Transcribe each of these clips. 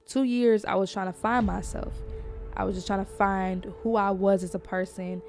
2 years, I was trying to find myself. I was just trying to find who I was as a person.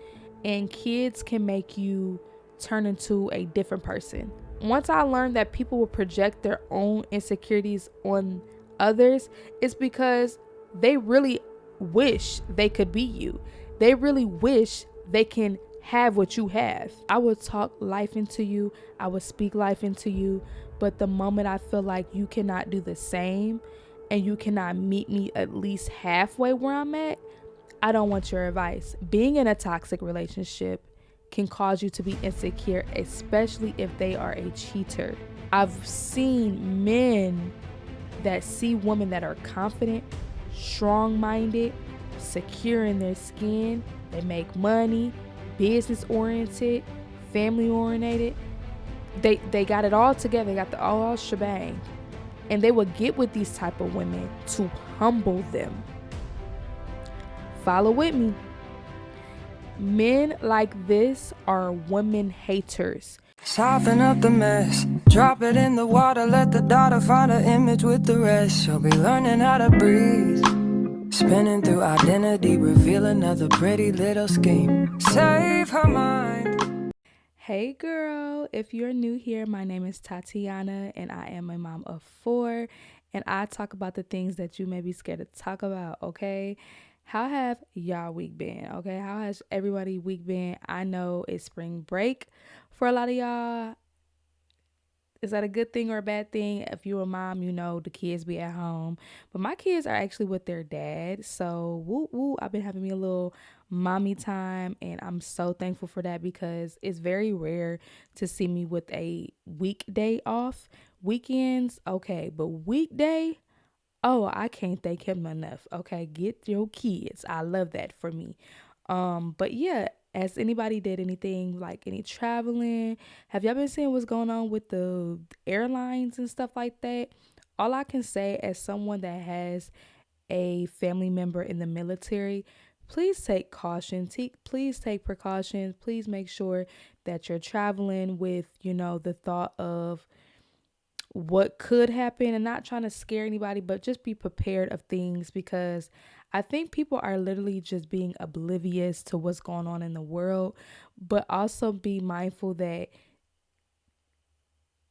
And kids can make you turn into a different person. Once I learned that people will project their own insecurities on others, it's because they really wish they could be you. They really wish they can have what you have. I would talk life into you, I would speak life into you, but the moment I feel like you cannot do the same and you cannot meet me at least halfway where I'm at, I don't want your advice. Being in a toxic relationship can cause you to be insecure, especially if they are a cheater. I've seen men that see women that are confident, strong-minded, secure in their skin, they make money, business-oriented, family-oriented. They got it all together, they got the all shebang. And they would get with these type of women to humble them. Follow with me. Men like this are women haters. Soften up the mess, drop it in the water, let the daughter find her image with the rest. She'll be learning how to breathe, spinning through identity, reveal another pretty little scheme. Save her mind. Hey girl, if you're new here, my name is Tatyanna and I am a mom of 4, and I talk about the things that you may be scared to talk about, okay? How have y'all week been, okay? How has everybody week been? I know it's spring break for a lot of y'all. Is that a good thing or a bad thing? If you're a mom, you know the kids be at home. But my kids are actually with their dad. So, woo woo, I've been having me a little mommy time. And I'm so thankful for that because it's very rare to see me with a weekday off. Weekends, okay. But weekday, oh, I can't thank him enough. Okay, get your kids. I love that for me. But yeah, has anybody did anything like any traveling? Have y'all been seeing what's going on with the airlines and stuff like that? All I can say as someone that has a family member in the military, please take caution. Please take precautions. Please make sure that you're traveling with, the thought of what could happen and not trying to scare anybody, but just be prepared of things because I think people are literally just being oblivious to what's going on in the world, but also be mindful that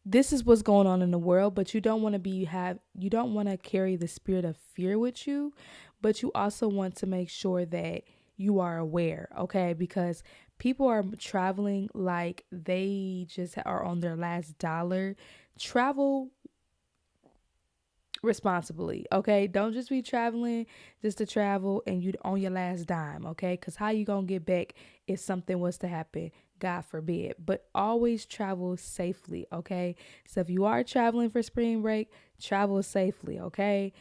this is what's going on in the world, but you don't want to carry the spirit of fear with you, but you also want to make sure that you are aware, okay? Because people are traveling like they just are on their last dollar. Travel responsibly, okay? Don't just be traveling just to travel and you on your last dime, okay? Because how you gonna get back if something was to happen, God forbid. But always travel safely, okay? So if you are traveling for spring break, travel safely, okay?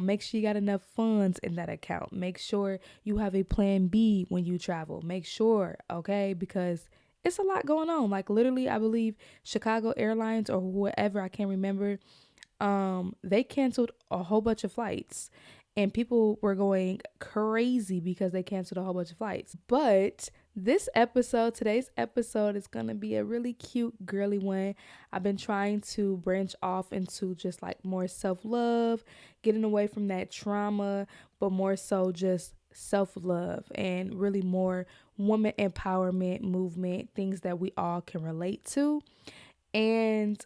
Make sure you got enough funds in that account. Make sure you have a plan B when you travel. Make sure, okay? Because it's a lot going on. Like literally, I believe Chicago Airlines or whoever, I can't remember, they canceled a whole bunch of flights and people were going crazy because they canceled a whole bunch of flights. But today's episode is going to be a really cute girly one. I've been trying to branch off into just like more self-love, getting away from that trauma, but more so just self-love and really more woman empowerment movement, things that we all can relate to. And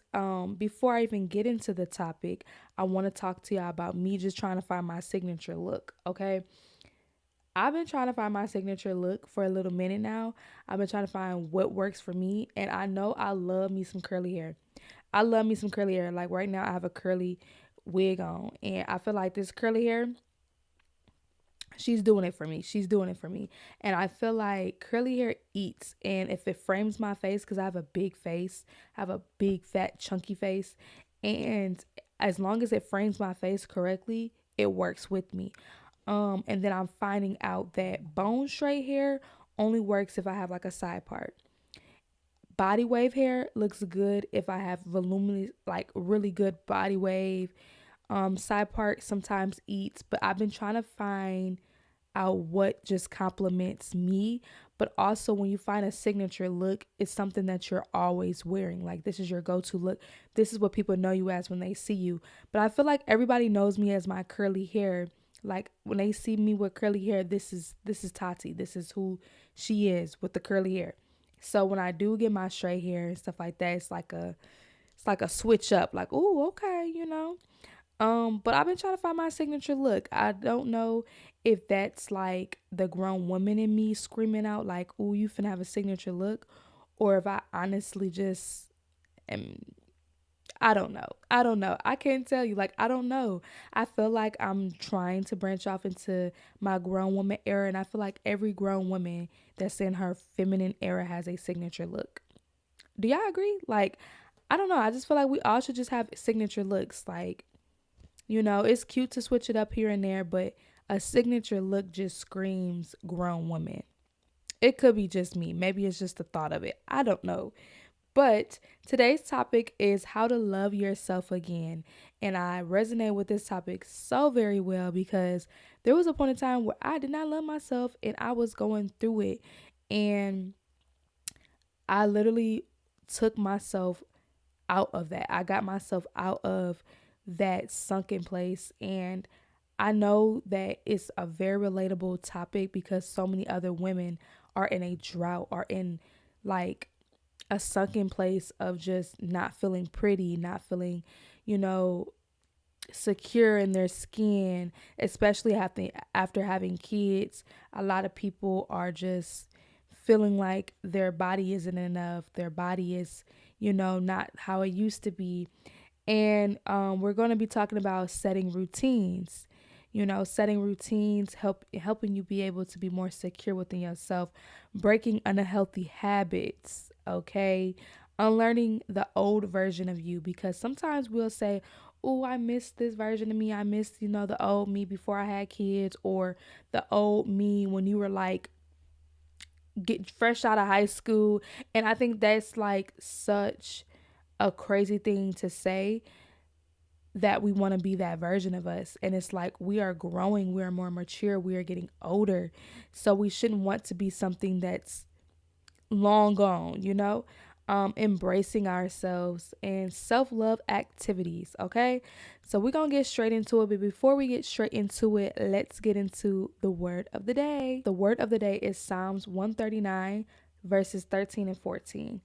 before I even get into the topic, I want to talk to y'all about me just trying to find my signature look, okay? I've been trying to find my signature look for a little minute now. I've been trying to find what works for me, and I know I love me some curly hair. I love me some curly hair. Like right now I have a curly wig on, and I feel like this curly hair, she's doing it for me. She's doing it for me. And I feel like curly hair eats. And if it frames my face, because I have a big face, I have a big, fat, chunky face. And as long as it frames my face correctly, it works with me. And then I'm finding out that bone straight hair only works if I have like a side part. Body wave hair looks good if I have voluminous, like really good body wave. Side part sometimes eats, but I've been trying to find out what just compliments me, but also when you find a signature look, it's something that you're always wearing. Like this is your go-to look. This is what people know you as when they see you. But I feel like everybody knows me as my curly hair. Like when they see me with curly hair, this is Tati. This is who she is with the curly hair. So when I do get my straight hair and stuff like that, it's like a switch up. Like, oh, okay, but I've been trying to find my signature look. I don't know if that's like the grown woman in me screaming out like, "Ooh, you finna have a signature look," or if I honestly just am. I don't know. I don't know. I can't tell you. Like, I don't know. I feel like I'm trying to branch off into my grown woman era, and I feel like every grown woman that's in her feminine era has a signature look. Do y'all agree? Like, I don't know. I just feel like we all should just have signature looks. Like, it's cute to switch it up here and there, but a signature look just screams grown woman. It could be just me. Maybe it's just the thought of it. I don't know. But today's topic is how to love yourself again. And I resonate with this topic so very well because there was a point in time where I did not love myself and I was going through it. And I literally took myself out of that. I got myself out of that sunken place. And I know that it's a very relatable topic because so many other women are in a drought, are in like a sunken place of just not feeling pretty, not feeling, you know, secure in their skin, especially after having kids. A lot of people are just feeling like their body isn't enough. Their body is, not how it used to be. And we're going to be talking about setting routines. Setting routines, helping you be able to be more secure within yourself, breaking unhealthy habits, okay? Unlearning the old version of you because sometimes we'll say, "Oh, I miss this version of me. I miss, the old me before I had kids or the old me when you were like get fresh out of high school." And I think that's like such a crazy thing to say that we want to be that version of us. And it's like we are growing, we are more mature, we are getting older. So we shouldn't want to be something that's long gone, embracing ourselves and self love activities. Okay. So we're going to get straight into it. But before we get straight into it, let's get into the word of the day. The word of the day is Psalms 139, verses 13 and 14.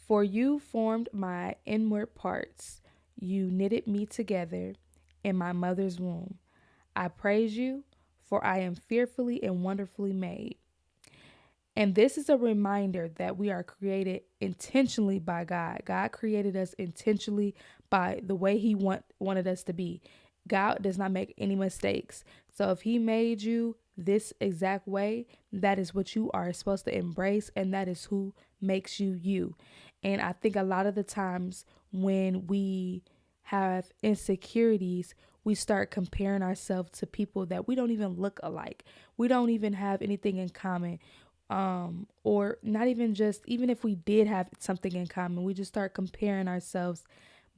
For you formed my inward parts, you knitted me together in my mother's womb. I praise you, for I am fearfully and wonderfully made. And this is a reminder that we are created intentionally by God. God created us intentionally by the way He wanted us to be. God does not make any mistakes. So if He made you this exact way, that is what you are supposed to embrace, and that is who makes you you. And I think a lot of the times when we have insecurities, we start comparing ourselves to people that we don't even look alike. We don't even have anything in common. Or not even just, even if we did have something in common, we just start comparing ourselves.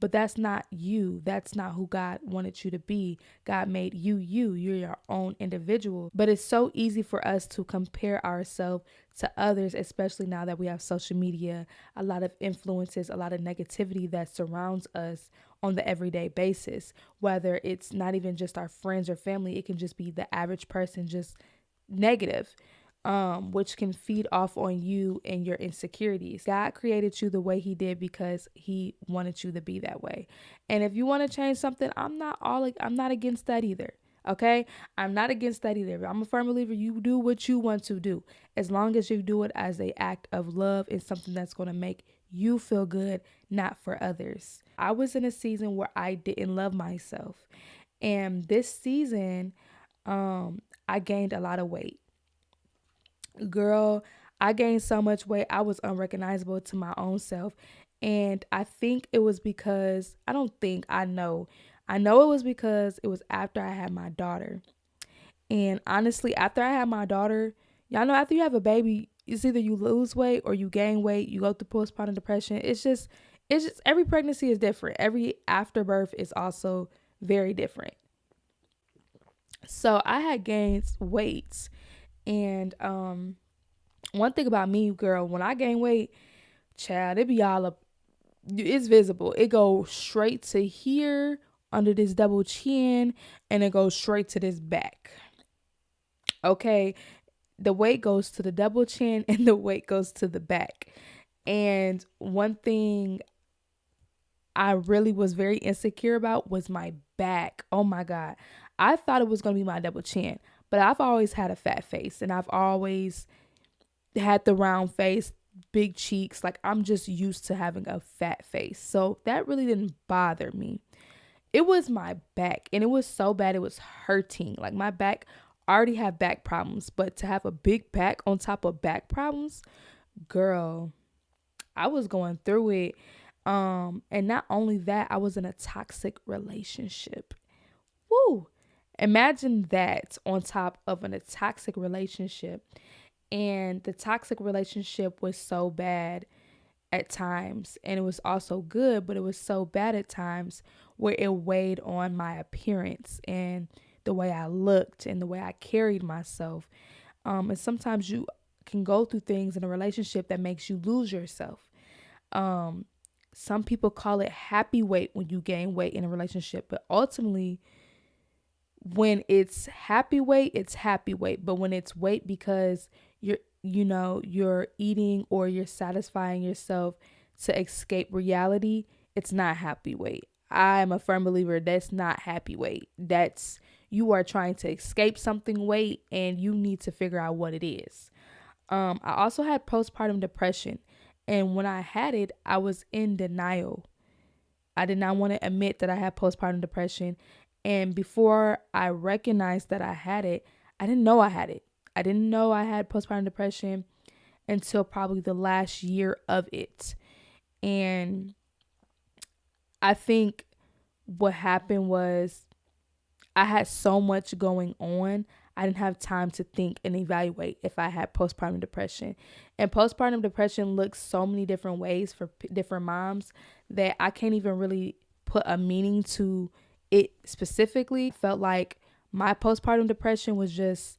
But that's not you. That's not who God wanted you to be. God made you you. You're your own individual. But it's so easy for us to compare ourselves to others, especially now that we have social media, a lot of influences, a lot of negativity that surrounds us on the everyday basis. Whether it's not even just our friends or family, it can just be the average person just negative, which can feed off on you and your insecurities. God created you the way He did because He wanted you to be that way. And if you want to change something, I'm not against that either. Okay, I'm not against that either. I'm a firm believer. You do what you want to do, as long as you do it as an act of love and something that's going to make you feel good, not for others. I was in a season where I didn't love myself, and this season, I gained a lot of weight. Girl, I gained so much weight, I was unrecognizable to my own self. And I think it was because, I don't think, I know it was because it was after I had my daughter. And honestly, after I had my daughter, y'all know after you have a baby, it's either you lose weight or you gain weight, you go through postpartum depression. It's just every pregnancy is different. Every afterbirth is also very different. So I had gained weight. And one thing about me, girl, when I gain weight, child, it be all up. It's visible. It goes straight to here under this double chin, and it goes straight to this back. Okay, the weight goes to the double chin, and the weight goes to the back. And one thing I really was very insecure about was my back. Oh my God. I thought it was going to be my double chin, but I've always had a fat face, and I've always had the round face, big cheeks. Like, I'm just used to having a fat face. So that really didn't bother me. It was my back, and it was so bad it was hurting. Like, my back, I already have back problems, but to have a big back on top of back problems, girl, I was going through it. And not only that, I was in a toxic relationship. Woo! Imagine that on top of a toxic relationship. And the toxic relationship was so bad at times, and it was also good, but it was so bad at times where it weighed on my appearance and the way I looked and the way I carried myself. And sometimes you can go through things in a relationship that makes you lose yourself. Some people call it happy weight when you gain weight in a relationship, but ultimately, when it's happy weight, it's happy weight. But when it's weight because you're eating or you're satisfying yourself to escape reality, it's not happy weight. I'm a firm believer that's not happy weight. That's, you are trying to escape something weight, and you need to figure out what it is. I also had postpartum depression, and when I had it, I was in denial. I did not want to admit that I had postpartum depression. And before I recognized that I had it, I didn't know I had it. I didn't know I had postpartum depression until probably the last year of it. And I think what happened was I had so much going on. I didn't have time to think and evaluate if I had postpartum depression. And postpartum depression looks so many different ways for different moms that I can't even really put a meaning to it specifically. Felt like my postpartum depression was just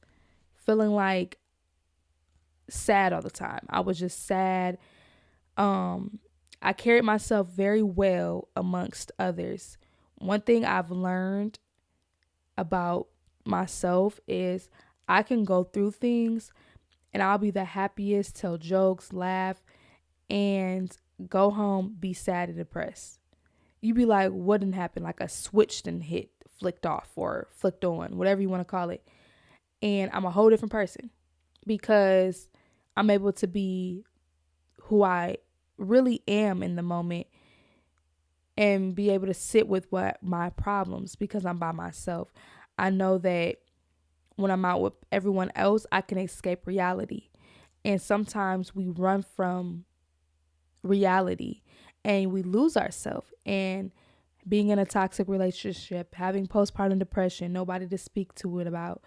feeling like sad all the time. I was just sad. I carried myself very well amongst others. One thing I've learned about myself is I can go through things and I'll be the happiest, tell jokes, laugh, and go home, be sad and depressed. You be like, what didn't happen? Like a switch didn't hit, flicked off or flicked on, whatever you want to call it. And I'm a whole different person because I'm able to be who I really am in the moment and be able to sit with what my problems, because I'm by myself. I know that when I'm out with everyone else, I can escape reality. And sometimes we run from reality and we lose ourselves. And being in a toxic relationship, having postpartum depression, nobody to speak to it about,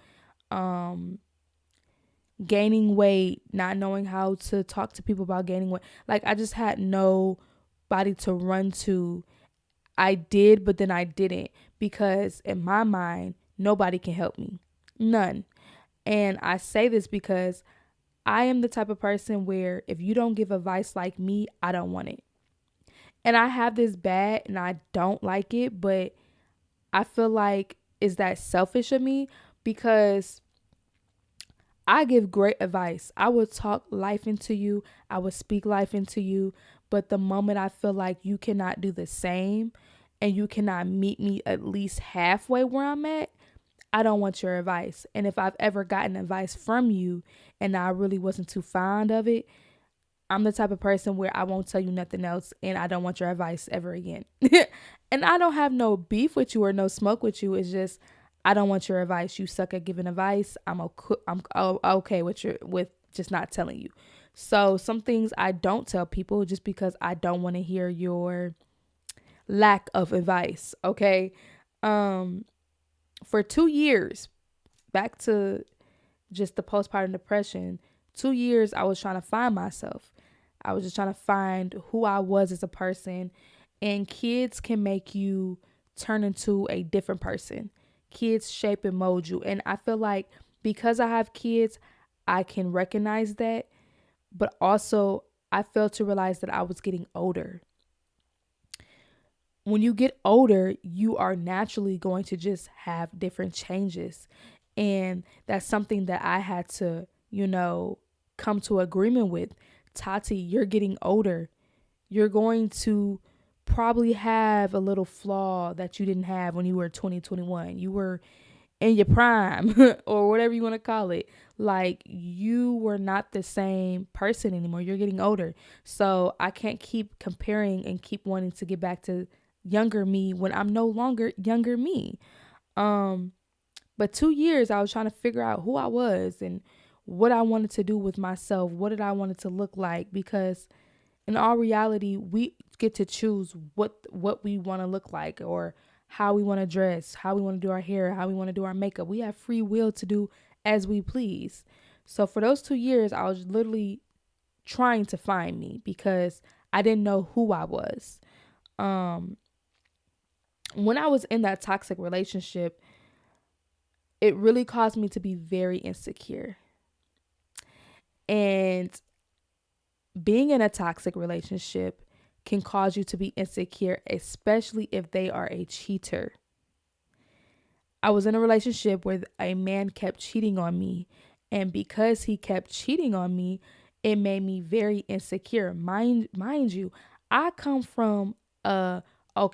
gaining weight, not knowing how to talk to people about gaining weight. Like, I just had nobody to run to. I did, but then I didn't, because in my mind, nobody can help me. None. And I say this because I am the type of person where if you don't give advice like me, I don't want it. And I have this bad and I don't like it, but I feel like, is that selfish of me? Because I give great advice. I would talk life into you. I would speak life into you. But the moment I feel like you cannot do the same and you cannot meet me at least halfway where I'm at, I don't want your advice. And if I've ever gotten advice from you and I really wasn't too fond of it, I'm the type of person where I won't tell you nothing else and I don't want your advice ever again. And I don't have no beef with you or no smoke with you. It's just, I don't want your advice. You suck at giving advice. I'm okay with just not telling you. So some things I don't tell people just because I don't want to hear your lack of advice. Okay. For 2 years, back to just the postpartum depression, 2 years I was trying to find myself. I was just trying to find who I was as a person. And kids can make you turn into a different person. Kids shape and mold you. And I feel like because I have kids, I can recognize that. But also, I failed to realize that I was getting older. When you get older, you are naturally going to just have different changes. And that's something that I had to, come to agreement with. Tati, you're getting older. You're going to probably have a little flaw that you didn't have when you were 2021. You were in your prime or whatever you want to call it. Like, you were not the same person anymore. You're getting older. So I can't keep comparing and keep wanting to get back to younger me when I'm no longer younger me. But 2 years I was trying to figure out who I was and what I wanted to do with myself. What did I want it to look like? Because in all reality, we get to choose what we want to look like, or how we want to dress, how we want to do our hair, how we want to do our makeup. We have free will to do as we please. So for those 2 years, I was literally trying to find me because I didn't know who I was. When I was in that toxic relationship, it really caused me to be very insecure. And being in a toxic relationship can cause you to be insecure, especially if they are a cheater. I was in a relationship where a man kept cheating on me. And because he kept cheating on me, it made me very insecure. Mind you, I come from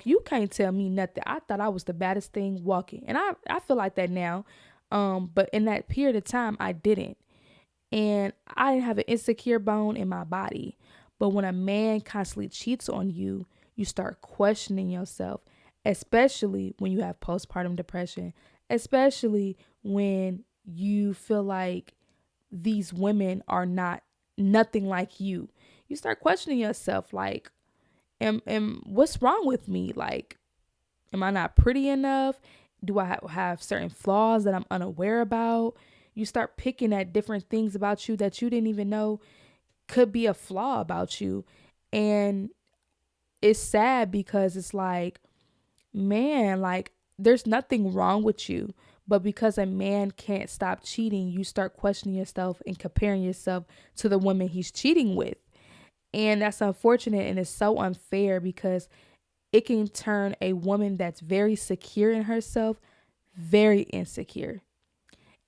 you can't tell me nothing. I thought I was the baddest thing walking. And I feel like that now. But in that period of time, I didn't. And I didn't have an insecure bone in my body. But when a man constantly cheats on you, you start questioning yourself, especially when you have postpartum depression, especially when you feel like these women are nothing like you. You start questioning yourself, like, am what's wrong with me? Like, am I not pretty enough? Do I have certain flaws that I'm unaware about? You start picking at different things about you that you didn't even know could be a flaw about you. And it's sad because it's like, man, like, there's nothing wrong with you. But because a man can't stop cheating, you start questioning yourself and comparing yourself to the woman he's cheating with. And that's unfortunate, and it's so unfair because it can turn a woman that's very secure in herself very insecure.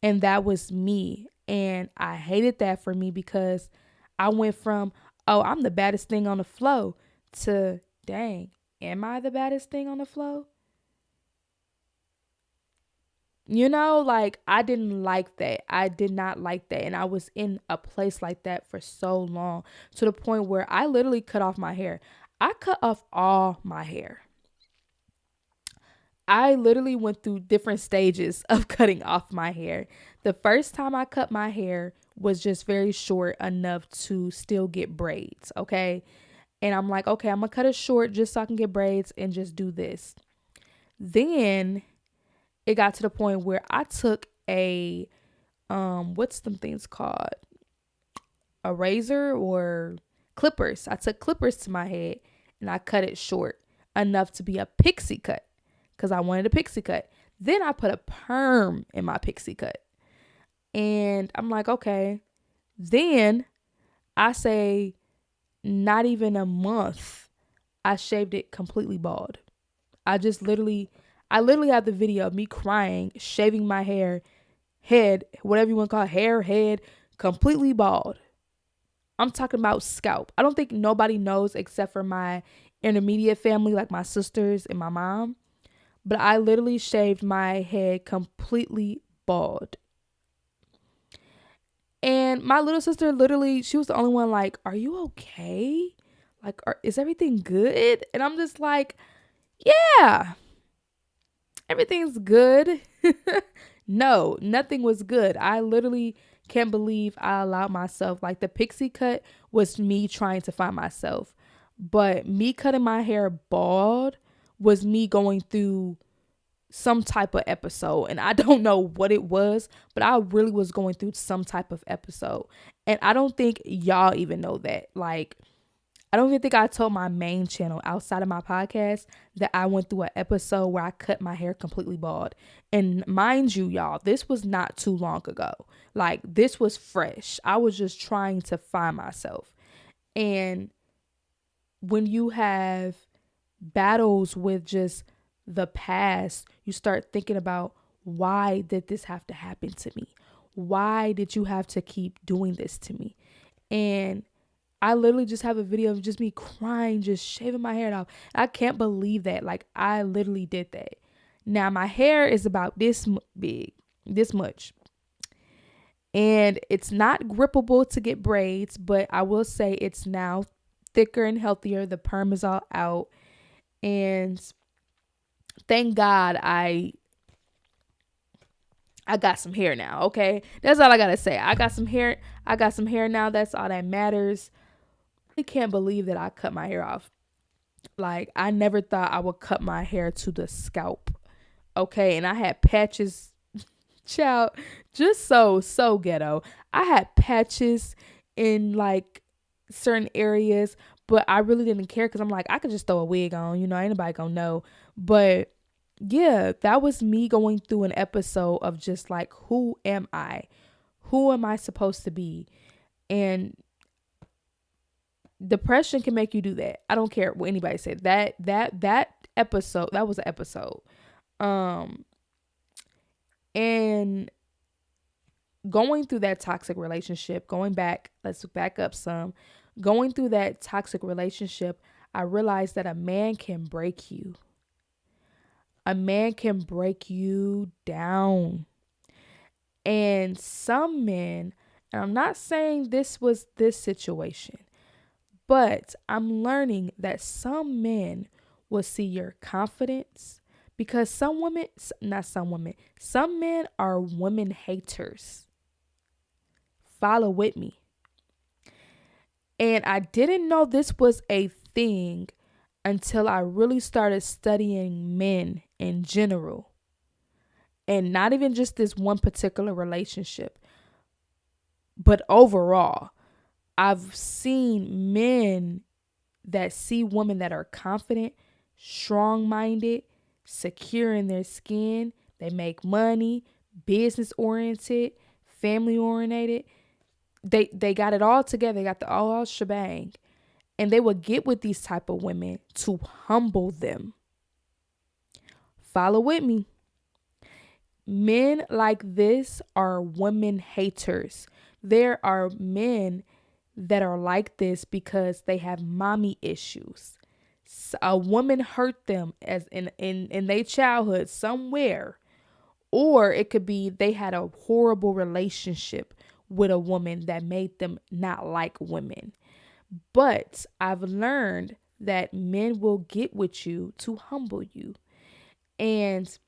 And that was me. And I hated that for me because I went from, oh, I'm the baddest thing on the floor, to, dang, am I the baddest thing on the floor? Like, I didn't like that. I did not like that. And I was in a place like that for so long, to the point where I literally cut off my hair. I cut off all my hair. I literally went through different stages of cutting off my hair. The first time I cut my hair was just very short enough to still get braids, okay? And I'm like, okay, I'm gonna cut it short just so I can get braids and just do this. Then it got to the point where I took a what's them things called? A razor or clippers. I took clippers to my head and I cut it short enough to be a pixie cut, because I wanted a pixie cut. Then I put a perm in my pixie cut. And I'm like, okay. Then I say not even a month, I shaved it completely bald. I literally have the video of me crying, shaving my head, whatever you want to call it, hair, head, completely bald. I'm talking about scalp. I don't think nobody knows except for my intermediate family, like my sisters and my mom. But I literally shaved my head completely bald. And my little sister, literally, she was the only one like, are you okay? Like, is everything good? And I'm just like, yeah, everything's good. No, nothing was good. I literally can't believe I allowed myself, like, the pixie cut was me trying to find myself. But me cutting my hair bald was me going through some type of episode, and I don't know what it was, but I really was going through some type of episode. And I don't think y'all even know that. Like, I don't even think I told my main channel outside of my podcast that I went through an episode where I cut my hair completely bald. And mind you, y'all, this was not too long ago. Like, this was fresh. I was just trying to find myself. And when you have battles with just the past, you start thinking about, why did this have to happen to me? Why did you have to keep doing this to me? And I literally just have a video of just me crying, just shaving my hair off. I can't believe that. Like, I literally did that. Now, my hair is about this big, this much. And it's not grippable to get braids, but I will say it's now thicker and healthier. The perm is all out. And thank God I got some hair now, okay? That's all I gotta say. I got some hair. I got some hair now. That's all that matters. I can't believe that I cut my hair off. Like, I never thought I would cut my hair to the scalp, okay? And I had patches, child, just so ghetto. I had patches in like certain areas, but I really didn't care because I'm like, I could just throw a wig on, ain't nobody gonna know. But yeah, that was me going through an episode of just like, who am I? Who am I supposed to be? And depression can make you do that. I don't care what anybody said. That episode, that was an episode. And going through that toxic relationship, let's back up some. Going through that toxic relationship, I realized that a man can break you. A man can break you down. And some men, and I'm not saying this was this situation, but I'm learning that some men will see your confidence, because some men are women haters. Follow with me. And I didn't know this was a thing until I really started studying men in general. And not even just this one particular relationship, but overall. I've seen men that see women that are confident, strong-minded, secure in their skin. They make money, business-oriented, family-oriented. They got it all together. They got the all shebang. And they would get with these type of women to humble them. Follow with me. Men like this are women haters. There are men that are like this because they have mommy issues. A woman hurt them as in their childhood somewhere. Or it could be they had a horrible relationship with a woman that made them not like women. But I've learned that men will get with you to humble you. And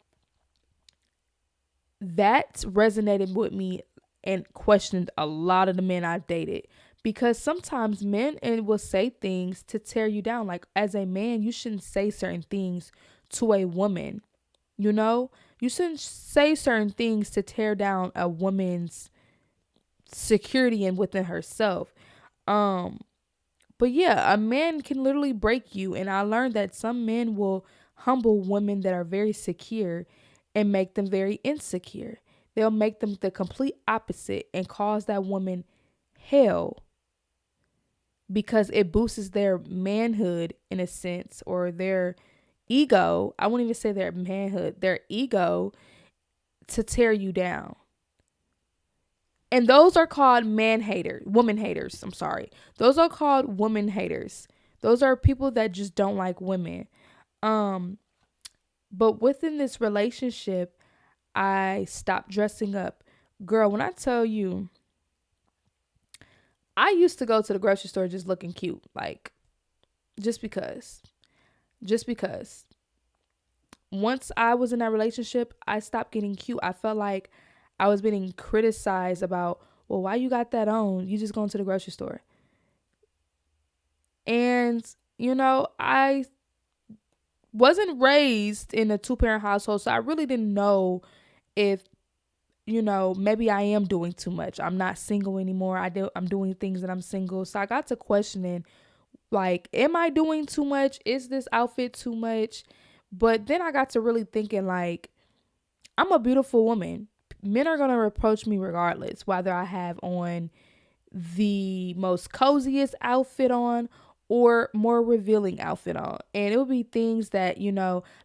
that resonated with me and questioned a lot of the men I've dated. Because sometimes men will say things to tear you down. Like, as a man, you shouldn't say certain things to a woman. You shouldn't say certain things to tear down a woman's security and within herself. But yeah, a man can literally break you. And I learned that some men will humble women that are very secure and make them very insecure. They'll make them the complete opposite and cause that woman hell, because it boosts their manhood in a sense, or their ego. I won't even say their manhood, their ego, to tear you down. And those are called women haters. I'm sorry. Those are called women haters. Those are people that just don't like women. But within this relationship, I stopped dressing up. Girl, when I tell you, I used to go to the grocery store just looking cute, like, just because. Once I was in that relationship, I stopped getting cute. I felt like I was being criticized about, well, why you got that on? You just going to the grocery store. And, I wasn't raised in a 2-parent household, so I really didn't know if, maybe I am doing too much. I'm not single anymore. I'm doing things that I'm single. So I got to questioning, Like, am I doing too much? Is this outfit too much? But then I got to really thinking, like, I'm a beautiful woman. Men are going to approach me regardless, whether I have on the most coziest outfit on or more revealing outfit on. And it would be things that,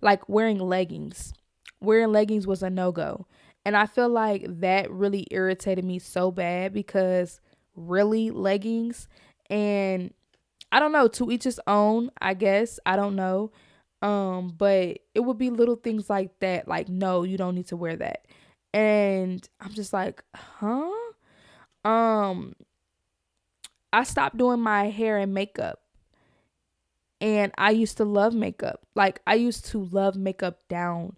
like wearing leggings. Wearing leggings was a no go. And I feel like that really irritated me so bad because really leggings, and I don't know, to each his own, I guess. I don't know. But it would be little things like that, like, no, you don't need to wear that. And I'm just like, huh? Um, I stopped doing my hair and makeup. And I used to love makeup. Like, I used to love makeup down.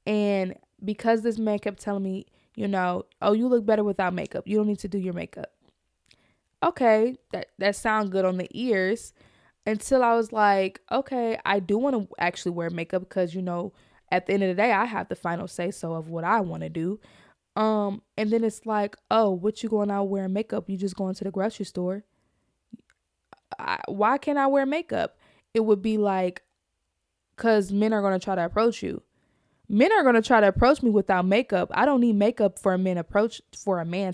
And because this man kept telling me, oh, you look better without makeup. You don't need to do your makeup. Okay, that sound good on the ears, until I was like, okay, I do want to actually wear makeup because, at the end of the day, I have the final say so of what I want to do. And then it's like, oh, what you going out wearing makeup? You just going to the grocery store. Why can't I wear makeup? It would be like, because men are going to try to approach you. Men are going to try to approach me without makeup. I don't need makeup for a man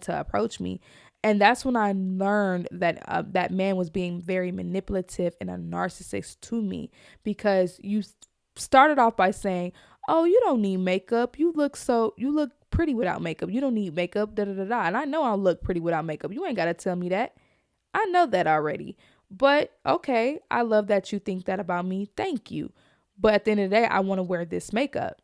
to approach me. And that's when I learned that that man was being very manipulative and a narcissist to me, because you started off by saying, "Oh, you don't need makeup. You look pretty without makeup. You don't need makeup." Da da da da. And I know I look pretty without makeup. You ain't got to tell me that. I know that already. But okay, I love that you think that about me. Thank you. But at the end of the day, I want to wear this makeup.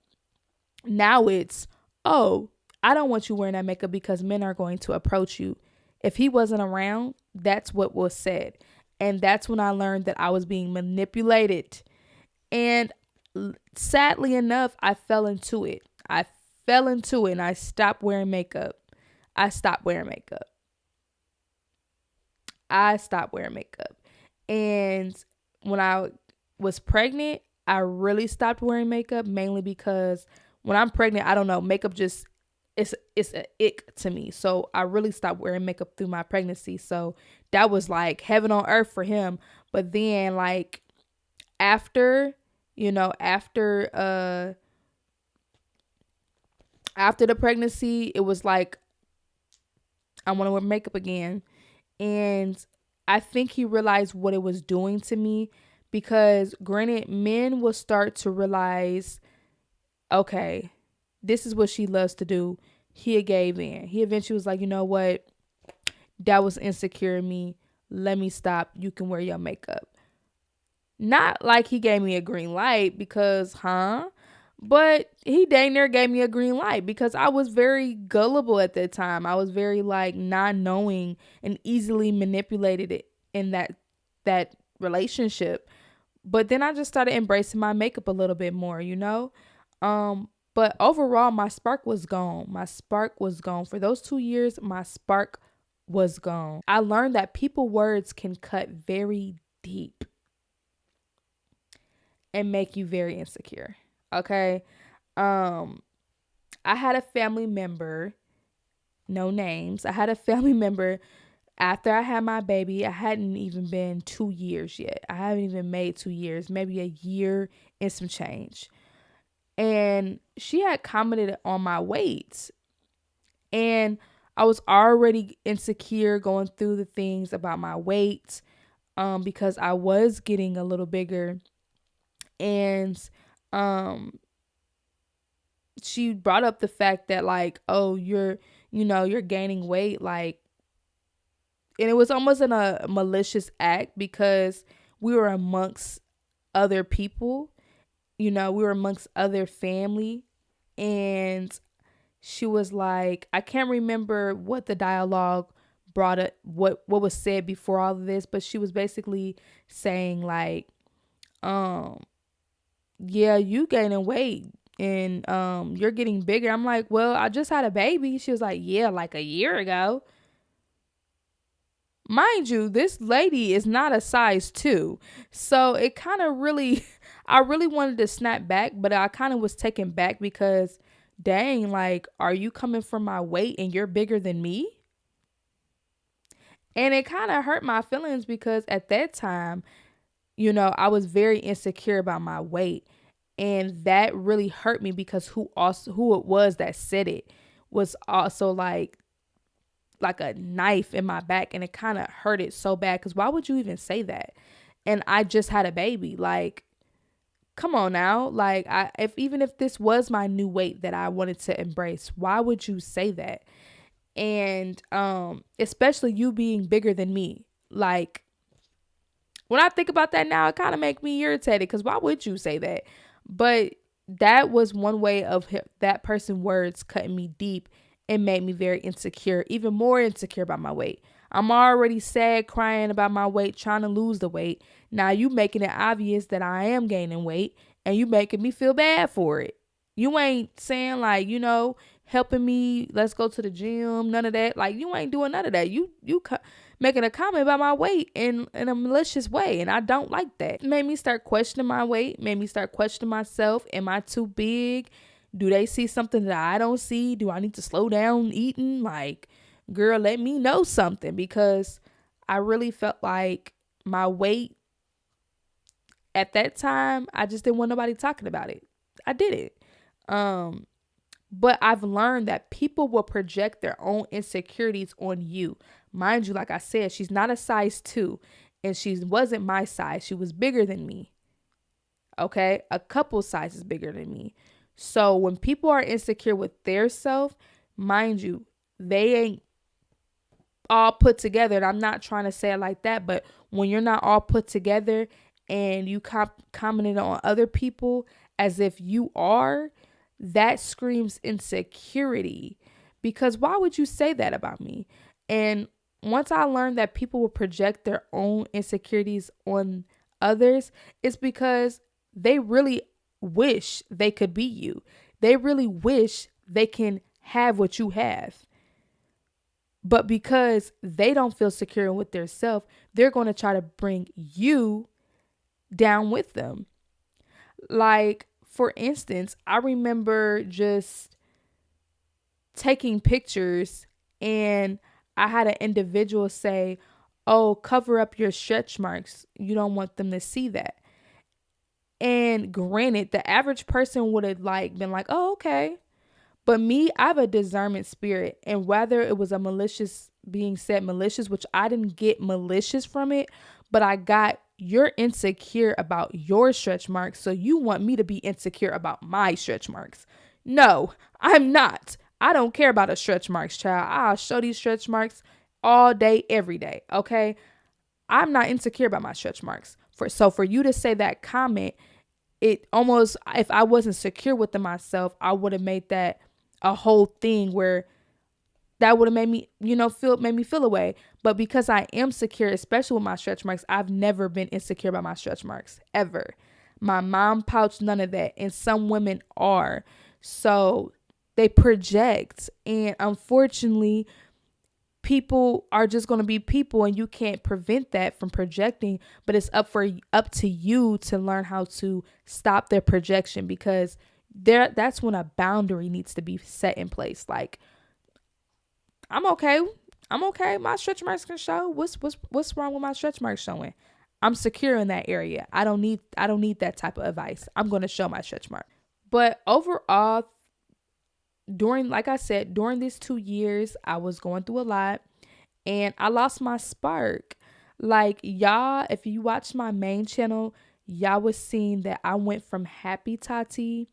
Now it's, oh, I don't want you wearing that makeup because men are going to approach you. If he wasn't around, that's what was said. And that's when I learned that I was being manipulated. And sadly enough, I fell into it. And I stopped wearing makeup. I stopped wearing makeup. And when I was pregnant, I really stopped wearing makeup, mainly because when I'm pregnant, I don't know, makeup just it's an ick to me. So I really stopped wearing makeup through my pregnancy. So that was like heaven on earth for him. But then like after, after the pregnancy, it was like I want to wear makeup again. And I think he realized what it was doing to me, because granted, men will start to realize, okay, this is what she loves to do. He gave in. He eventually was like, you know what? That was insecure in me. Let me stop. You can wear your makeup. Not like he gave me a green light because, but he dang near gave me a green light because I was very gullible at that time. I was very like not knowing and easily manipulated it in that relationship. But then I just started embracing my makeup a little bit more, But overall, my spark was gone. My spark was gone. For those 2 years, my spark was gone. I learned that people words can cut very deep and make you very insecure. Okay. I had a family member, no names. I had a family member after I had my baby. I hadn't even been 2 years yet. I haven't even made 2 years, maybe a year and some change. And she had commented on my weight. And I was already insecure going through the things about my weight, because I was getting a little bigger. And she brought up the fact that like, oh, you're gaining weight, like, and it was almost in a malicious act because we were amongst other people, we were amongst other family. And she was like, I can't remember what the dialogue brought up, what was said before all of this, but she was basically saying like, yeah, you gaining weight and you're getting bigger. I'm like, well, I just had a baby. She was like, yeah, like a year ago. Mind you, this lady is not a size 2. So it kind of really, I really wanted to snap back, but I kind of was taken back because, dang, like, are you coming from my weight and you're bigger than me? And it kind of hurt my feelings because at that time, I was very insecure about my weight. And that really hurt me because who it was that said it was also like a knife in my back, and it kind of hurt it so bad because why would you even say that? And I just had a baby. Like, come on now. Like, if this was my new weight that I wanted to embrace, why would you say that? And especially you being bigger than me. Like, when I think about that now, it kind of make me irritated because why would you say that? But that was one way of that person's words cutting me deep and made me very insecure, even more insecure about my weight. I'm already sad, crying about my weight, trying to lose the weight. Now you making it obvious that I am gaining weight, and you making me feel bad for it. You ain't saying like, helping me, let's go to the gym, none of that. Like, you ain't doing none of that. You making a comment about my weight in a malicious way, and I don't like that. It made me start questioning my weight, made me start questioning myself. Am I too big? Do they see something that I don't see? Do I need to slow down eating? Like, girl, let me know something, because I really felt like my weight at that time, I just didn't want nobody talking about it. I did it. But I've learned that people will project their own insecurities on you. Mind you, like I said, she's not a size 2, and she wasn't my size. She was bigger than me. Okay? A couple sizes bigger than me. So when people are insecure with their self, mind you, they ain't all put together. And I'm not trying to say it like that, but when you're not all put together and you commented on other people as if you are, that screams insecurity. Because why would you say that about me? And once I learned that people will project their own insecurities on others, it's because they really wish they could be you. They really wish they can have what you have. But because they don't feel secure with their self, they're going to try to bring you down with them. Like, for instance, I remember just taking pictures, and I had an individual say, "Oh, cover up your stretch marks. You don't want them to see that." And granted, the average person would have been like, "Oh, okay." But me, I have a discernment spirit, and whether it was a malicious being said malicious, which I didn't get malicious from it, but I got, you're insecure about your stretch marks, so you want me to be insecure about my stretch marks. No, I'm not. I don't care about a stretch marks, child. I'll show these stretch marks all day, every day. Okay. I'm not insecure about my stretch marks. For you to say that comment, it almost, if I wasn't secure within myself, I would have made that a whole thing where that would have made me, made me feel away. But because I am secure, especially with my stretch marks, I've never been insecure about my stretch marks, ever. My mom pouch, none of that. And some women are. So they project. And unfortunately, people are just going to be people, and you can't prevent that from projecting, but it's up to you to learn how to stop their projection, because that's when a boundary needs to be set in place. Like, I'm okay. My stretch marks can show. What's wrong with my stretch marks showing? I'm secure in that area. I don't need that type of advice. I'm going to show my stretch mark. But overall, like I said, during these 2 years, I was going through a lot, and I lost my spark. Like, y'all, if you watch my main channel, y'all was seeing that I went from happy Tati,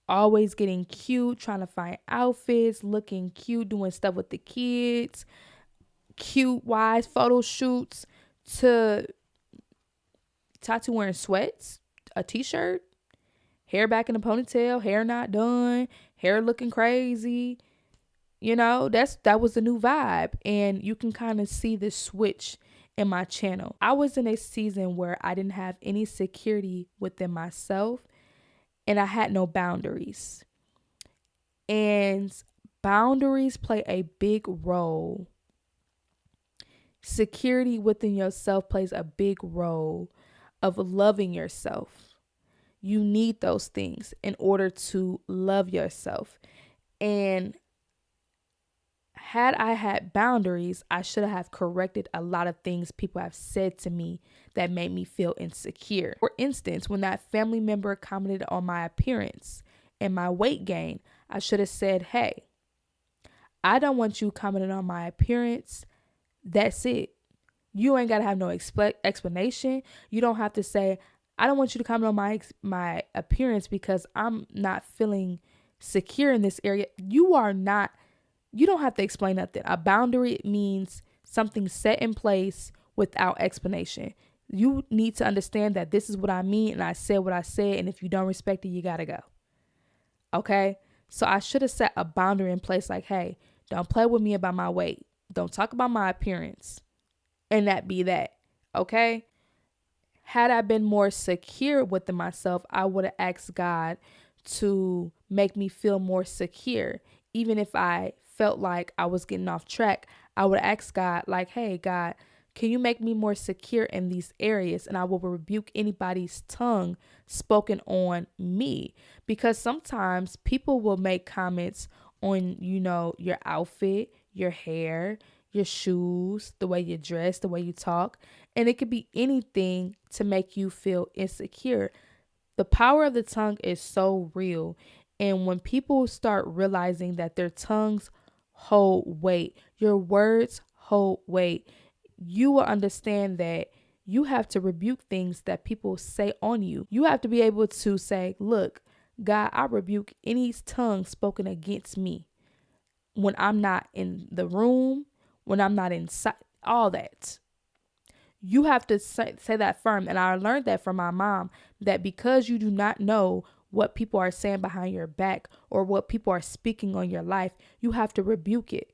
always getting cute, trying to find outfits, looking cute, doing stuff with the kids, cute wise photo shoots, to Tati wearing sweats, a t-shirt, hair back in a ponytail, hair not done, hair looking crazy. That was the new vibe. And you can kind of see the switch in my channel. I was in a season where I didn't have any security within myself, and I had no boundaries. And boundaries play a big role. Security within yourself plays a big role of loving yourself. You need those things in order to love yourself. And Had I had boundaries, I should have corrected a lot of things people have said to me that made me feel insecure. For instance, when that family member commented on my appearance and my weight gain, I should have said, hey, I don't want you commenting on my appearance. That's it. You ain't got to have no explanation. You don't have to say, I don't want you to comment on my appearance because I'm not feeling secure in this area. You don't have to explain nothing. A boundary means something set in place without explanation. You need to understand that this is what I mean and I said what I said, and if you don't respect it, you got to go. Okay? So I should have set a boundary in place like, hey, don't play with me about my weight. Don't talk about my appearance. And that be that. Okay? Had I been more secure within myself, I would have asked God to make me feel more secure. Even if I felt like I was getting off track, I would ask God, like, hey, God, can you make me more secure in these areas? And I will rebuke anybody's tongue spoken on me. Because sometimes people will make comments on, your outfit, your hair, your shoes, the way you dress, the way you talk. And it could be anything to make you feel insecure. The power of the tongue is so real. And when people start realizing that their tongues hold weight, your words hold weight, you will understand that you have to rebuke things that people say on you. You have to be able to say, look, God, I rebuke any tongue spoken against me when I'm not in the room, when I'm not inside, all that. You have to say that firm. And I learned that from my mom, that because you do not know what people are saying behind your back or what people are speaking on your life, you have to rebuke it.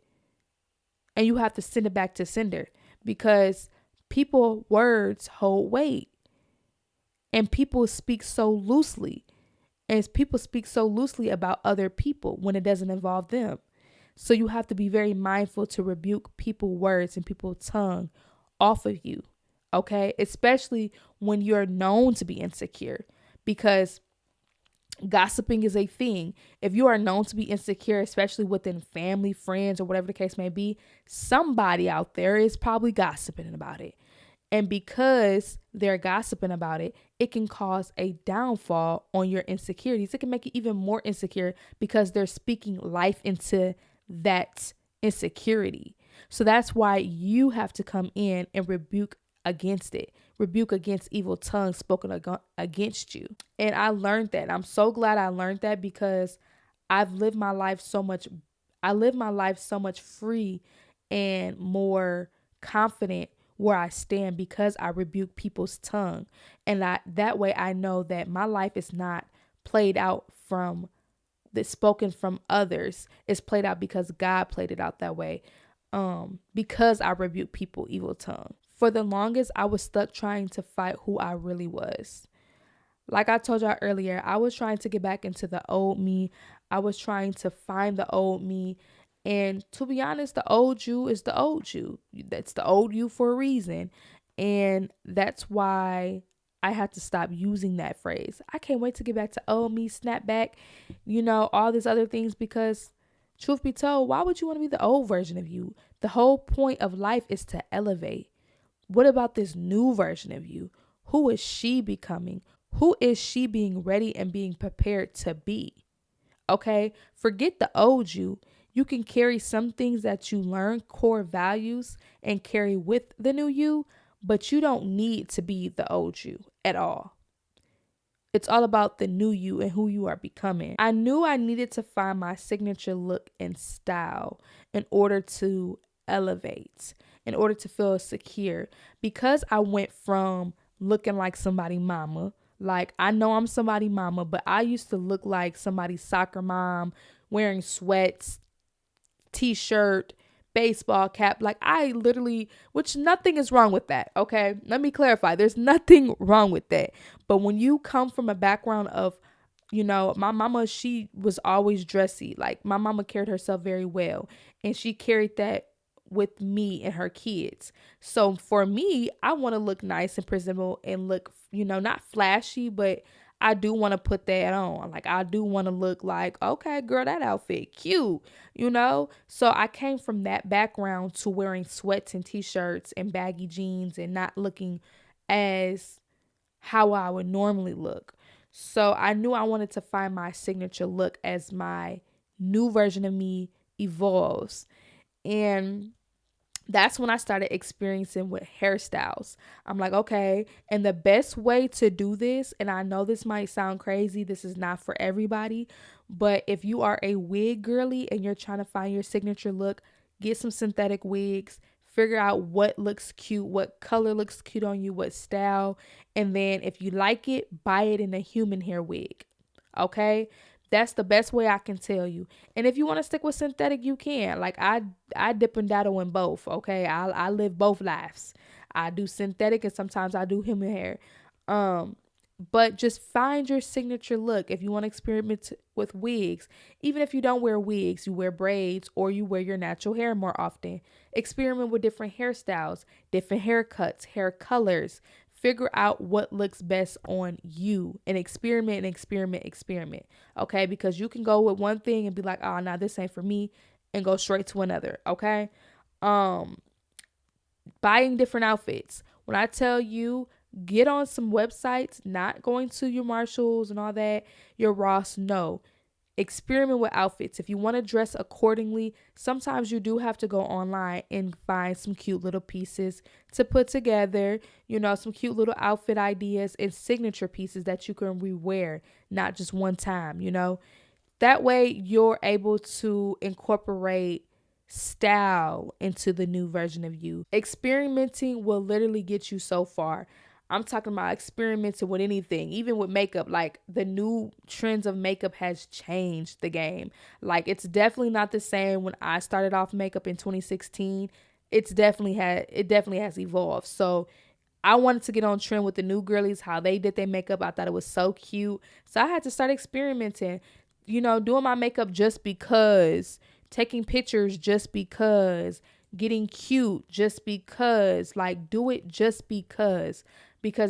And you have to send it back to sender, because people words hold weight. And people speak so loosely. And people speak so loosely about other people when it doesn't involve them. So you have to be very mindful to rebuke people's words and people's tongue off of you. Okay? Especially when you're known to be insecure, because gossiping is a thing. If you are known to be insecure, especially within family, friends, or whatever the case may be, somebody out there is probably gossiping about it. And because they're gossiping about it, it can cause a downfall on your insecurities. It can make you even more insecure because they're speaking life into that insecurity. So that's why you have to come in and rebuke against it. Rebuke against evil tongues spoken against you. And I learned that. I'm so glad I learned that, because I live my life so much free and more confident where I stand, because I rebuke people's tongue. And that way I know that my life is not played out from the spoken from others. It's played out because God played it out that way. Because I rebuke people evil tongue. For the longest, I was stuck trying to fight who I really was. Like I told y'all earlier, I was trying to get back into the old me. I was trying to find the old me. And to be honest, the old you is the old you. That's the old you for a reason. And that's why I had to stop using that phrase. I can't wait to get back to old me, snap back, all these other things, because truth be told, why would you want to be the old version of you? The whole point of life is to elevate. What about this new version of you? Who is she becoming? Who is she being ready and being prepared to be? Okay? Forget the old you. You can carry some things that you learn, core values, and carry with the new you, but you don't need to be the old you at all. It's all about the new you and who you are becoming. I knew I needed to find my signature look and style in order to elevate, in order to feel secure, because I went from looking like somebody mama. Like, I know I'm somebody mama, but I used to look like somebody's soccer mom, wearing sweats, t-shirt, baseball cap. Like, I literally, which nothing is wrong with that. Okay. Let me clarify. There's nothing wrong with that. But when you come from a background of, my mama, she was always dressy. Like, my mama carried herself very well, and she carried that with me and her kids. So for me, I want to look nice and presentable and look, not flashy, but I do want to put that on. Like, I do want to look like, okay, girl, that outfit cute, you know? So I came from that background to wearing sweats and t-shirts and baggy jeans and not looking as how I would normally look. So I knew I wanted to find my signature look as my new version of me evolves. And that's when I started experiencing with hairstyles. I'm like, okay, and the best way to do this, and I know this might sound crazy, this is not for everybody, but if you are a wig girly and you're trying to find your signature look, get some synthetic wigs, figure out what looks cute, what color looks cute on you, what style, and then if you like it, buy it in a human hair wig. Okay? That's the best way I can tell you. And if you want to stick with synthetic, you can. Like, I dip and daddle in both. Okay, I live both lives. I do synthetic and sometimes I do human hair. Um, but just find your signature look. If you want to experiment with wigs, even if you don't wear wigs, you wear braids or you wear your natural hair more often. Experiment with different hairstyles, different haircuts, hair colors. Figure out what looks best on you and experiment and experiment, experiment. Okay, because you can go with one thing and be like, oh, nah, this ain't for me, and go straight to another. Okay. Um, Buying different outfits. When I tell you, get on some websites, not going to your Marshalls and all that, your Ross, no. Experiment with outfits. If you want to dress accordingly, sometimes you do have to go online and find some cute little pieces to put together, you know, some cute little outfit ideas and signature pieces that you can rewear, not just one time, you know. That way you're able to incorporate style into the new version of you. Experimenting will literally get you so far. I'm talking about experimenting with anything, even with makeup. Like, the new trends of makeup has changed the game. Like, it's definitely not the same when I started off makeup in 2016. It definitely has evolved. So I wanted to get on trend with the new girlies, how they did their makeup. I thought it was so cute. So I had to start experimenting, you know, doing my makeup just because, taking pictures just because, getting cute just because, like, do it just because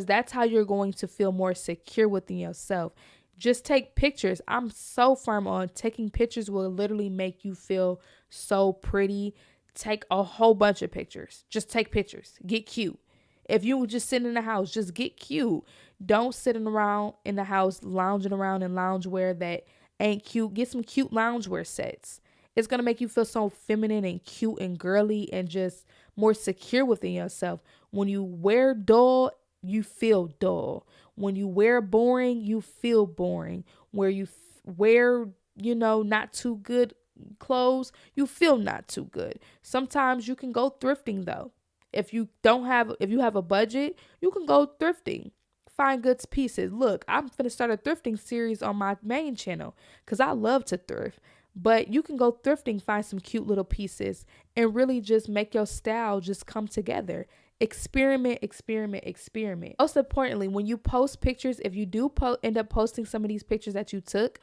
that's how you're going to feel more secure within yourself. Just take pictures. I'm so firm on taking pictures will literally make you feel so pretty. Take a whole bunch of pictures. Just take pictures. Get cute. If you just sit in the house, just get cute. Don't sitting around in the house lounging around in loungewear that ain't cute. Get some cute loungewear sets. It's going to make you feel so feminine and cute and girly and just more secure within yourself. When you wear dull, you feel dull. When you wear boring, you feel boring. Where you wear, you know, not too good clothes, you feel not too good. Sometimes you can go thrifting though. If you have a budget, you can go thrifting. Find good pieces. Look, I'm finna start a thrifting series on my main channel because I love to thrift. But you can go thrifting, find some cute little pieces, and really just make your style just come together. Experiment, experiment, experiment. Most importantly, when you post pictures, if you do end up posting some of these pictures that you took,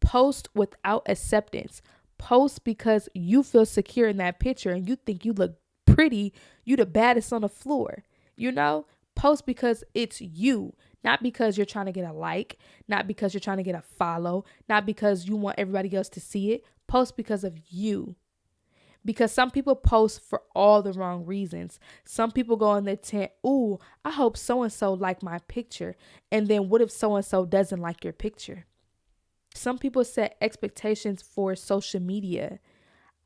post without acceptance. Post because you feel secure in that picture and you think you look pretty, you the baddest on the floor. You know, post because it's you, not because you're trying to get a like, not because you're trying to get a follow, not because you want everybody else to see it. Post because of you. Because some people post for all the wrong reasons. Some people go on the tent, ooh, I hope so-and-so like my picture. And then what if so-and-so doesn't like your picture? Some people set expectations for social media.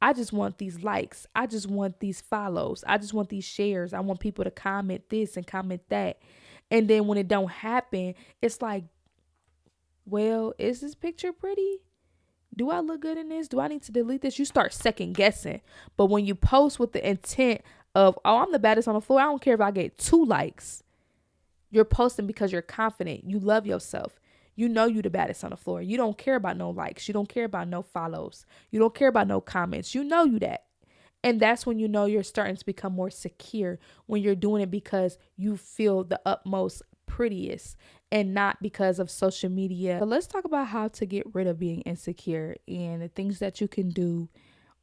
I just want these likes. I just want these follows. I just want these shares. I want people to comment this and comment that. And then when it don't happen, it's like, well, is this picture pretty? Do I look good in this? Do I need to delete this? You start second guessing. But when you post with the intent of, oh, I'm the baddest on the floor, I don't care if I get 2 likes. You're posting because you're confident. You love yourself. You know you the baddest on the floor. You don't care about no likes. You don't care about no follows. You don't care about no comments. You know you that. And that's when you know you're starting to become more secure, when you're doing it because you feel the utmost prettiest and not because of social media. So let's talk about how to get rid of being insecure and the things that you can do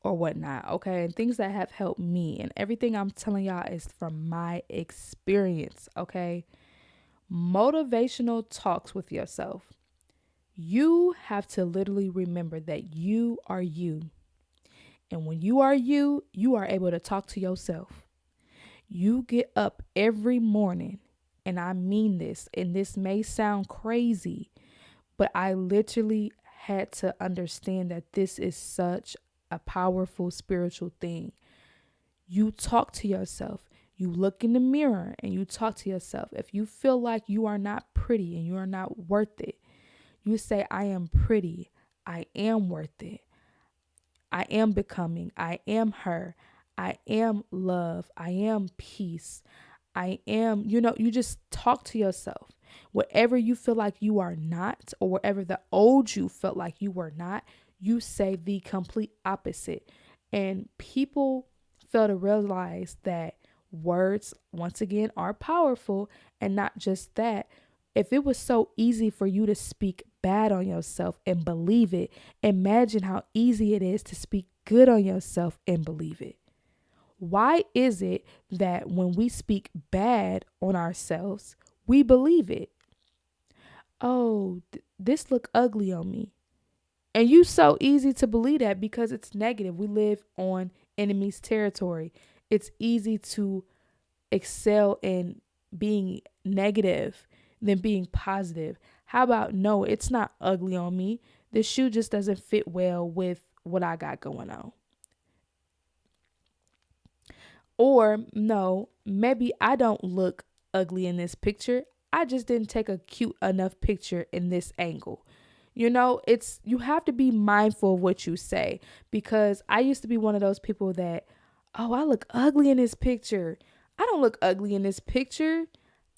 or whatnot, okay? And things that have helped me. And everything I'm telling y'all is from my experience, okay? Motivational talks with yourself. You have to literally remember that you are you. And when you are able to talk to yourself. You get up every morning, and I mean this, and this may sound crazy, but I literally had to understand that this is such a powerful spiritual thing. You talk to yourself. You look in the mirror and you talk to yourself. If you feel like you are not pretty and you are not worth it, you say, I am pretty. I am worth it. I am becoming. I am her. I am love. I am peace. I am, you just talk to yourself. Whatever you feel like you are not, or whatever the old you felt like you were not, you say the complete opposite. And people fail to realize that words, once again, are powerful. And not just that, if it was so easy for you to speak bad on yourself and believe it, imagine how easy it is to speak good on yourself and believe it. Why is it that when we speak bad on ourselves, we believe it? Oh, this look ugly on me. And you so easy to believe that because it's negative. We live on enemy's territory. It's easy to excel in being negative than being positive. How about, no, it's not ugly on me. This shoe just doesn't fit well with what I got going on. Or, no, maybe I don't look ugly in this picture. I just didn't take a cute enough picture in this angle. You have to be mindful of what you say, because I used to be one of those people that, oh, I look ugly in this picture. I don't look ugly in this picture.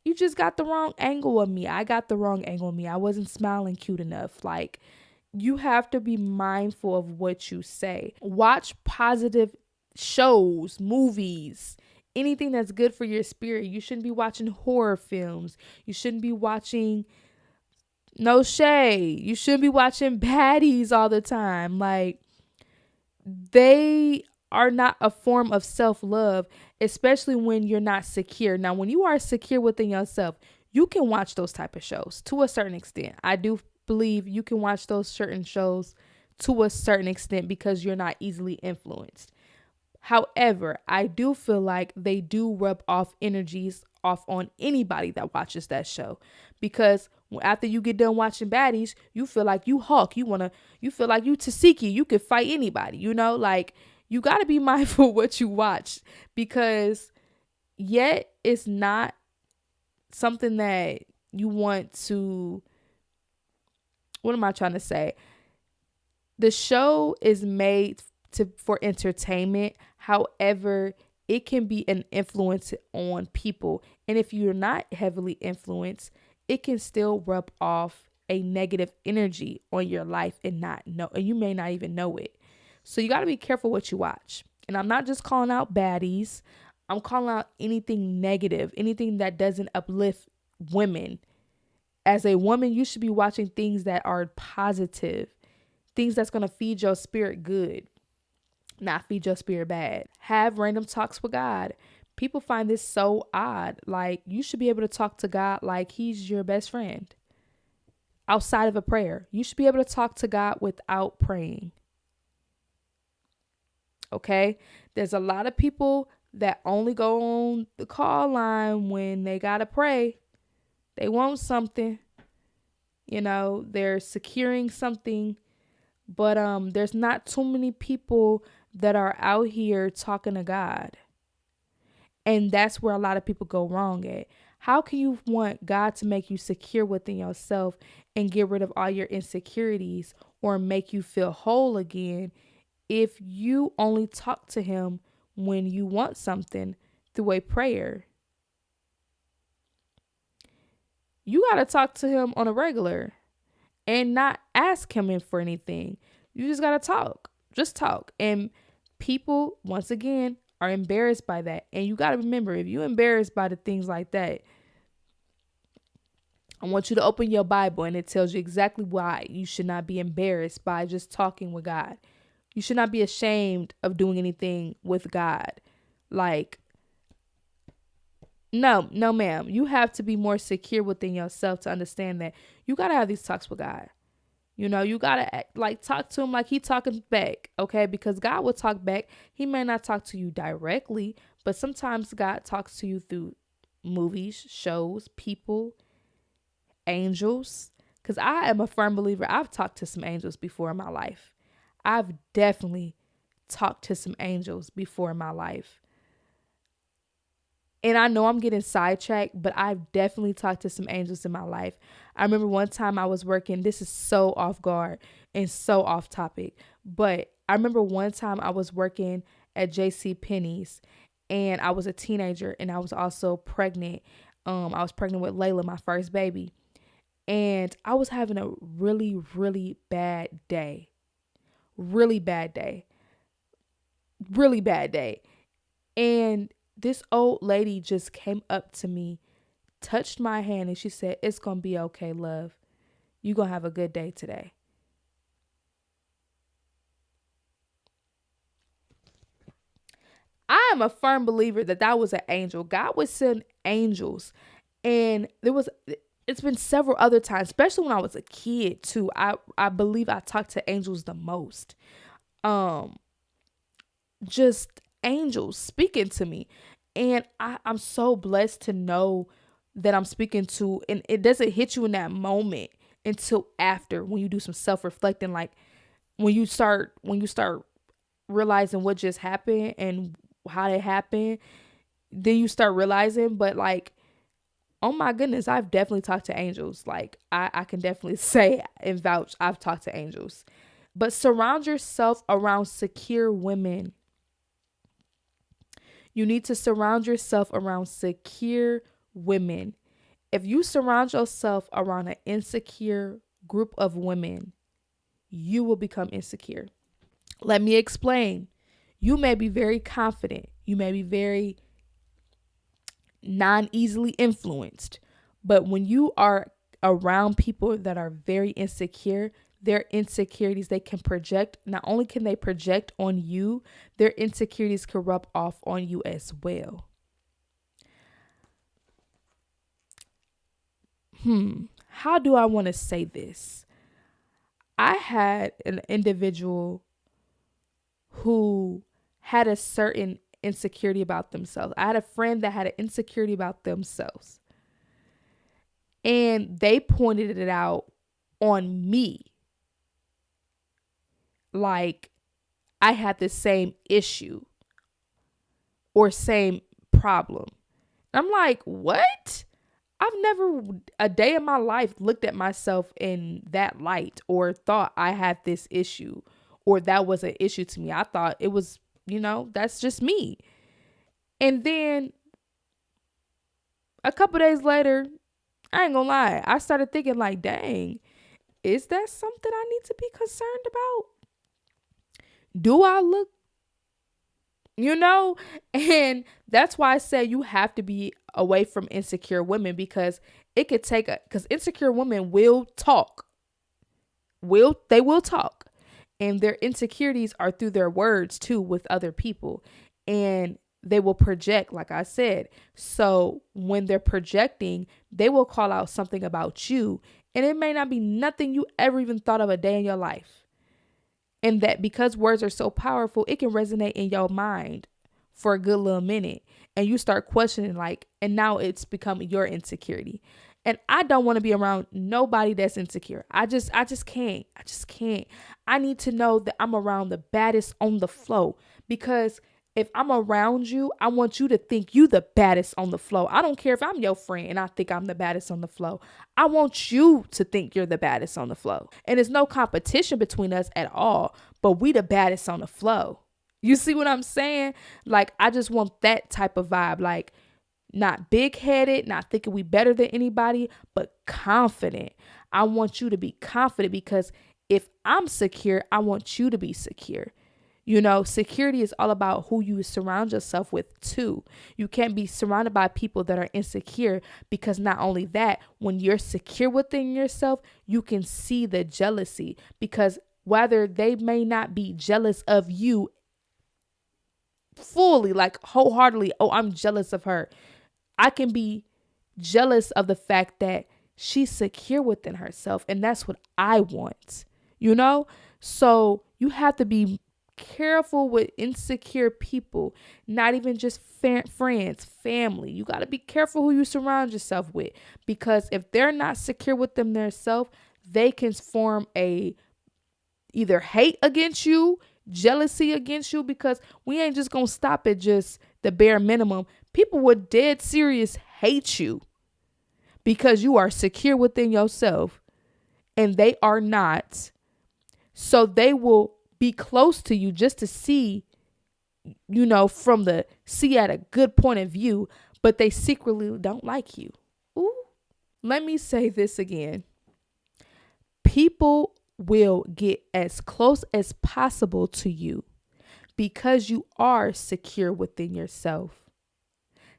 You just got the wrong angle of me. I got the wrong angle of me. I wasn't smiling cute enough. Like, you have to be mindful of what you say. Watch positive shows, movies, anything that's good for your spirit. You shouldn't be watching horror films. You shouldn't be watching, no shade, you shouldn't be watching baddies all the time. Like, they are not a form of self-love, especially when you're not secure. Now, when you are secure within yourself, you can watch those type of shows to a certain extent. I do believe you can watch those certain shows to a certain extent because you're not easily influenced. However, I do feel like they do rub off energies off on anybody that watches that show, because after you get done watching baddies, you feel like you Hulk. You feel like you Tasiki. You could fight anybody, like, you got to be mindful what you watch, because yet it's not something that you want to, what am I trying to say? The show is made for entertainment. However, it can be an influence on people. And if you're not heavily influenced, it can still rub off a negative energy on your life and you may not even know it. So you got to be careful what you watch. And I'm not just calling out baddies. I'm calling out anything negative, anything that doesn't uplift women. As a woman, you should be watching things that are positive, things that's going to feed your spirit good, not feed your spirit bad. Have random talks with God. People find this so odd. Like, you should be able to talk to God like he's your best friend. Outside of a prayer, you should be able to talk to God without praying. Okay? There's a lot of people that only go on the call line when they got to pray. They want something. They're securing something. But there's not too many people that are out here talking to God. And that's where a lot of people go wrong at. How can you want God to make you secure within yourself and get rid of all your insecurities or make you feel whole again if you only talk to him when you want something through a prayer? You got to talk to him on a regular and not ask him in for anything. You just got to talk. Just talk. And people, once again, are embarrassed by that. And you got to remember, if you're embarrassed by the things like that, I want you to open your Bible and it tells you exactly why you should not be embarrassed by just talking with God. You should not be ashamed of doing anything with God. Like, No, no, ma'am. You have to be more secure within yourself to understand that you got to have these talks with God. You know, you got to like talk to him like he talking back, okay? Because God will talk back. He may not talk to you directly, but sometimes God talks to you through movies, shows, people, angels. Because I am a firm believer. I've talked to some angels before in my life. I've definitely talked to some angels before in my life. And I know I'm getting sidetracked, but I've definitely talked to some angels in my life. I remember one time I was working, this is so off guard and so off topic, but I remember one time I was working at JC Penney's and I was a teenager and I was also pregnant. I was pregnant with Layla, my first baby. And I was having a really, really bad day. Really bad day. Really bad day. And this old lady just came up to me, touched my hand, and she said, "It's going to be okay, love. You're going to have a good day today." I am a firm believer that that was an angel. God would send angels. And it's been several other times, especially when I was a kid too. I believe I talked to angels the most. Um, just angels speaking to me. And I'm so blessed to know that I'm speaking to, and it doesn't hit you in that moment until after, when you do some self-reflecting, like when you start realizing what just happened and how it happened, then you start realizing. But like, oh my goodness, I've definitely talked to angels. Like I can definitely say and vouch I've talked to angels. But surround yourself around secure women. You need to surround yourself around secure women. If you surround yourself around an insecure group of women, you will become insecure. Let me explain. You may be very confident. You may be very non easily influenced. But when you are around people that are very insecure, their insecurities they can project. Not only can they project on you, their insecurities can rub off on you as well. How do I want to say this? I had an individual who had a certain insecurity about themselves. I had a friend that had an insecurity about themselves. And they pointed it out on me. Like I had the same issue or same problem. And I'm like, what? I've never a day in my life looked at myself in that light or thought I had this issue or that was an issue to me. I thought it was, that's just me. And then a couple days later, I ain't gonna lie, I started thinking like, dang, is that something I need to be concerned about? Do I look, And that's why I say you have to be away from insecure women, because it could take because insecure women will talk. They will talk. And their insecurities are through their words too with other people. And they will project, like I said. So when they're projecting, they will call out something about you. And it may not be nothing you ever even thought of a day in your life. And that because words are so powerful, it can resonate in your mind for a good little minute. And you start questioning, like, and now it's become your insecurity. And I don't want to be around nobody that's insecure. I just can't. I just can't. I need to know that I'm around the baddest on the flow, because if I'm around you, I want you to think you the baddest on the flow. I don't care if I'm your friend and I think I'm the baddest on the flow. I want you to think you're the baddest on the flow. And there's no competition between us at all, but we the baddest on the flow. You see what I'm saying? Like, I just want that type of vibe. Like, not big-headed, not thinking we better than anybody, but confident. I want you to be confident, because if I'm secure, I want you to be secure. Security is all about who you surround yourself with too. You can't be surrounded by people that are insecure, because not only that, when you're secure within yourself, you can see the jealousy, because whether they may not be jealous of you fully, like wholeheartedly, oh, I'm jealous of her. I can be jealous of the fact that she's secure within herself, and that's what I want, you know? So you have to be careful with insecure people, not even just friends, family. You got to be careful who you surround yourself with, because if they're not secure with themselves, they can form a either hate against you, jealousy against you, because we ain't just gonna stop at just the bare minimum. People would dead serious hate you because you are secure within yourself and they are not. So they will be close to you just to see, from the see at a good point of view, but they secretly don't like you. Ooh. Let me say this again. People will get as close as possible to you because you are secure within yourself,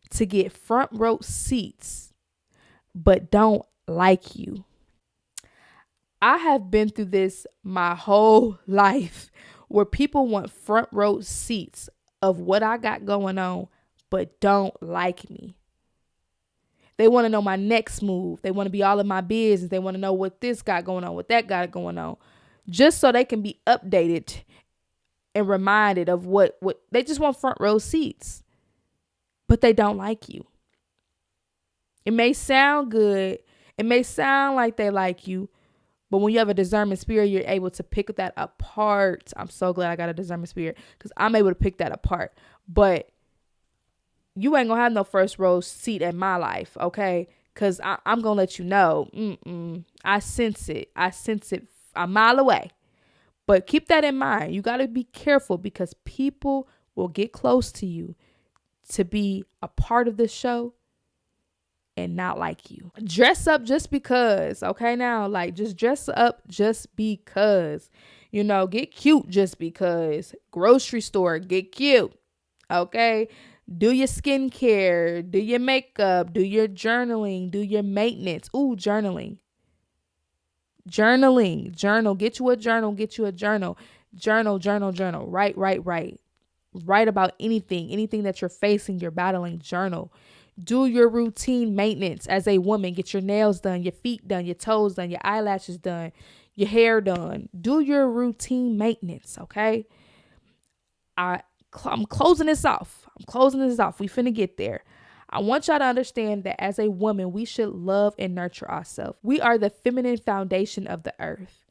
to get front row seats, but don't like you. I have been through this my whole life where people want front row seats of what I got going on, but don't like me. They want to know my next move. They want to be all in my business. They want to know what this got going on, what that got going on, just so they can be updated and reminded of what they just want front row seats, but they don't like you. It may sound good. It may sound like they like you, but when you have a discernment spirit, you're able to pick that apart. I'm so glad I got a discernment spirit because I'm able to pick that apart. But you ain't gonna have no first row seat in my life, okay? Because I'm gonna let you know. I sense it. I sense it a mile away. But keep that in mind. You got to be careful because people will get close to you to be a part of the show and not like you. Dress up just because, okay? Now, like, just dress up just because. Get cute just because. Grocery store, get cute, okay? Do your skincare, do your makeup, do your journaling, do your maintenance. Ooh, journaling. Journal. Get you a journal. Journal. Write about anything that you're facing, you're battling. Journal. Do your routine maintenance as a woman. Get your nails done, your feet done, your toes done, your eyelashes done, your hair done. Do your routine maintenance, okay? I'm closing this off. We finna get there. I want y'all to understand that as a woman, we should love and nurture ourselves. We are the feminine foundation of the earth.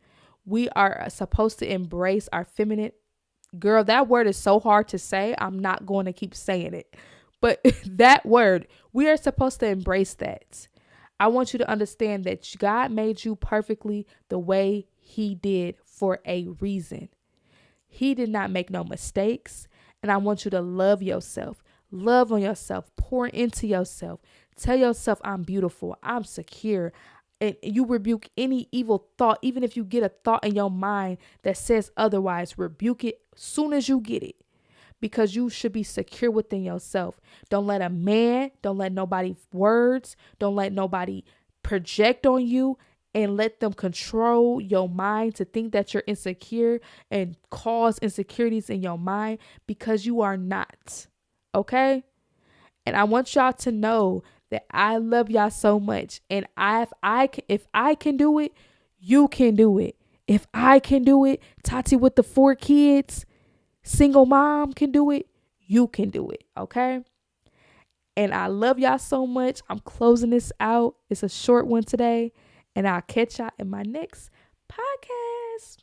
We are supposed to embrace our feminine. Girl, that word is so hard to say. I'm not going to keep saying it. But that word, we are supposed to embrace that. I want you to understand that God made you perfectly the way he did for a reason. He did not make no mistakes. And I want you to love yourself. Love on yourself. Pour into yourself. Tell yourself, I'm beautiful. I'm secure. And you rebuke any evil thought. Even if you get a thought in your mind that says otherwise, rebuke it soon as you get it. Because you should be secure within yourself. Don't let a man, don't let nobody's words, don't let nobody project on you and let them control your mind to think that you're insecure and cause insecurities in your mind, because you are not. Okay? And I want y'all to know that I love y'all so much. And if I can do it, you can do it. If I can do it, Tati with the 4 kids, single mom can do it, you can do it. Okay? And I love y'all so much. I'm closing this out. It's a short one today. And I'll catch y'all in my next podcast.